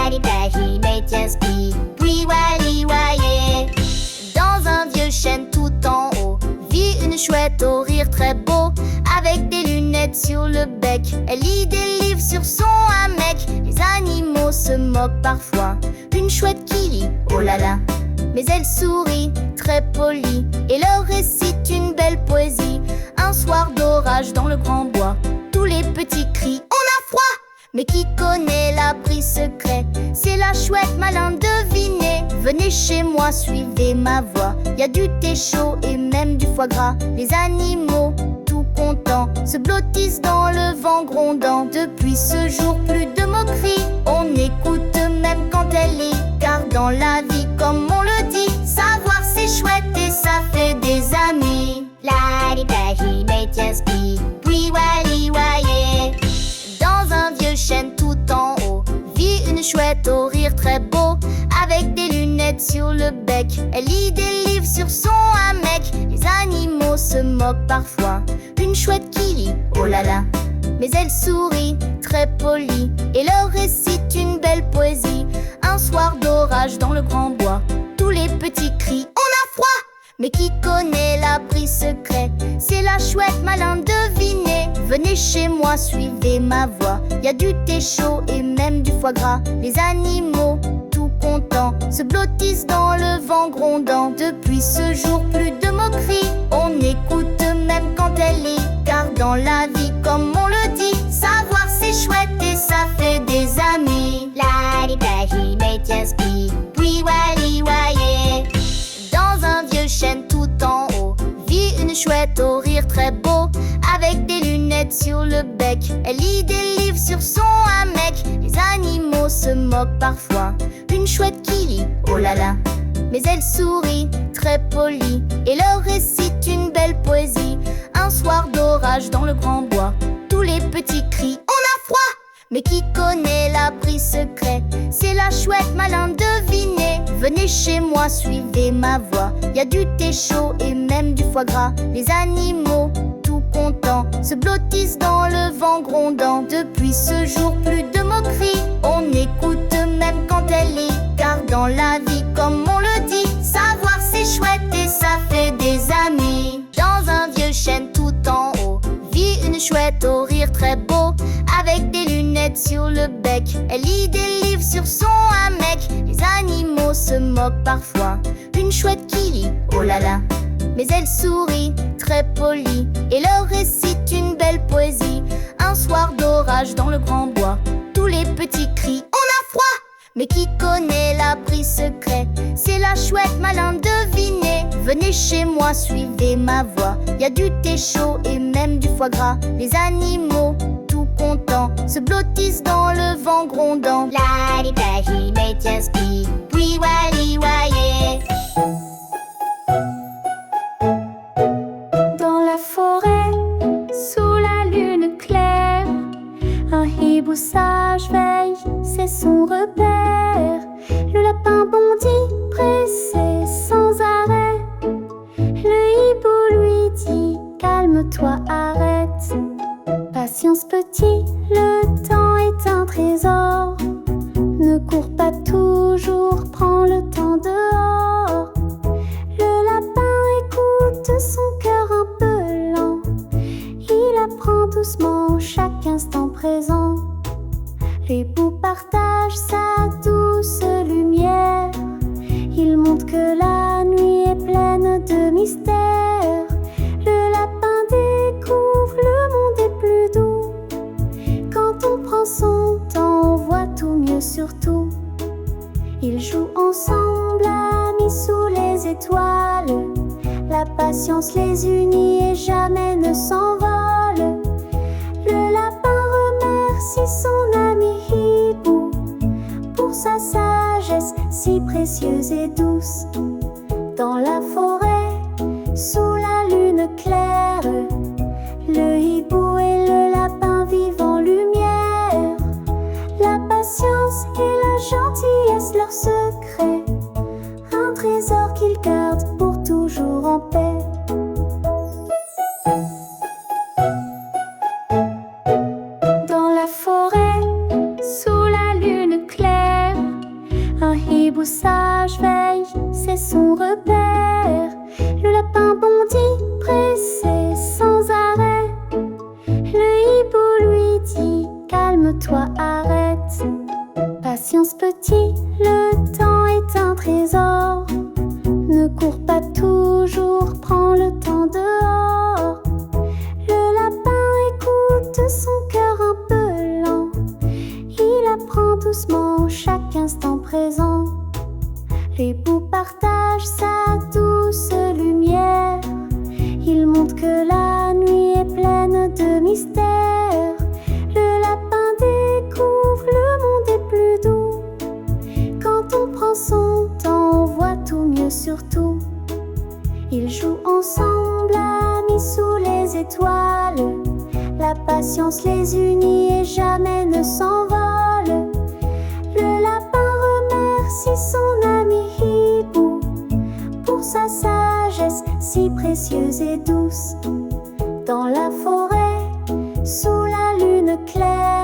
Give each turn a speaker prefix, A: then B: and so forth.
A: Lali-Bahi, mais tiens spi, puis Wali-Waye. Dans un vieux chêne tout en haut vit une chouette au rire très beau. Avec des lunettes sur le bec, elle lit des livres sur son hamac. Les animaux se moquent parfois, une chouette qui lit, oh là là. Mais elle sourit, très polie, et leur récite une belle poésie. Un soir d'orage dans le grand bois, tous les petits crient, on a froid! Mais qui connaît l'abri secret? C'est la chouette, malin, devinez. Venez chez moi, suivez ma voix. Y a du thé chaud et même du foie gras. Les animaux, tout contents, se blottissent dans le vent grondant. Depuis ce jour, plus de moqueries, on écoute même quand elle lit. Car dans la vie, comme on le dit, savoir c'est chouette et ça fait des amis. Lali-Bahi, mais tiens spi, puis Wali-Waye. Dans un vieux chêne tout en haut vit une chouette au rire très beau. Avec des lunettes sur le bec, elle lit des livres sur son hamac. Les animaux se moquent parfois, une chouette qui lit, oh là là. Mais elle sourit, très polie, et leur récite une belle poésie. Un soir d'orage dans le grand bois, tous les petits crient, on a froid! Mais qui connaît l'abri secret? C'est la chouette, malin, devinez. Venez chez moi, suivez ma voix. Y a du thé chaud et même du foie gras. Les animaux, tout contents, se blottissent dans le vent grondant. Depuis ce jour, plus de moqueries, on écoute même quand elle lit. Car dans la vie, comme on le dit, savoir c'est chouette et ça fait des amis. Lali-Bahi, mais tiens spi, puis Wali-Waye. Dans un vieux chêne tout en haut vit une chouette au rire très beau. Avec des lunettes sur le bec, elle lit des livres sur son hamac. Les animaux se moquent parfois, une chouette qui lit, oh là là. Mais elle sourit, très polie, et leur récite une belle poésie. Un soir d'orage dans le grand bois, tous les petits crient, on a froid! Mais qui connaît l'abri secret? C'est la chouette, malin, devinez. Venez chez moi, suivez ma voix. Y a du thé chaud et même du foie gras. Les animaux, tout contents, se blottissent dans le vent grondant. Depuis ce jour, plus de moqueries, on écoute même quand elle lit. Car dans la vie, comme on le dit, savoir c'est chouette et ça fait des amis. Dans un vieux chêne tout en haut vit une chouette au rire très beau. Avec des lunettes sur le bec, elle lit des livres sur son hamac. Les animaux se moquent parfois, une chouette qui lit, oh là là. Mais elle sourit, très polie, et leur récite une belle poésie. Un soir d'orage dans le grand bois, tous les petits crient, on a froid! Mais qui connaît l'abri secret? C'est la chouette, malin, devinez. Venez chez moi, suivez ma voix. Y a du thé chaud et même du foie gras. Les animaux, tout contents, se blottissent dans le vent grondant. Lali-Bahi, mais tiens spi, puis Wali-Waye.
B: Dans la forêt, sous la lune claire, un hibou sage veille, c'est son repère. Le lapin bondit, pressé sans arrêt. Le hibou lui dit, calme-toi, arrête. Patience petit, le temps est un trésor. Ne cours pas toujours, prends le temps dehors. Le lapin écoute son cœur un peu lent. Il apprend doucement chaque instant présent. L'hibou partage sa douce lumière. Il montre que la nuit est pleine de mystères. Le lapin découvre le monde est plus doux. Quand on prend son temps, on voit tout mieux surtout. Ils jouent ensemble, amis sous les étoiles. La patience les unit et jamais ne s'envole. Le lapin remercie son ami hibou pour sa sagesse si précieuse et douce. Dans la forêt, sous la lune claire, le hibou et le lapin vivent en lumière. La patience et la gentillesse leur secret, un trésor qu'ils gardent pour toujours en paix. Dans la forêt, sous la lune claire, hibou sage veille, c'est son repère. Le lapin bondit, pressé, sans arrêt. Le hibou lui dit, calme-toi, arrête. Patience petit, le temps est un trésor. Ne cours pas toujours, prends le temps dehors. Le lapin écoute son cœur un peu lent. Il apprend doucement chaque instant présent. L'hibou partage sa douce lumière. Il montre que la nuit est pleine de mystères. Le lapin découvre le monde est plus doux. Quand on prend son temps, on voit tout mieux surtout. Ils jouent ensemble, amis sous les étoiles. La patience les unit et jamais ne s'envole. Le lapin remercie son ami hibou pour sa sagesse si précieuse et douce. Dans la forêt, sous la lune claire,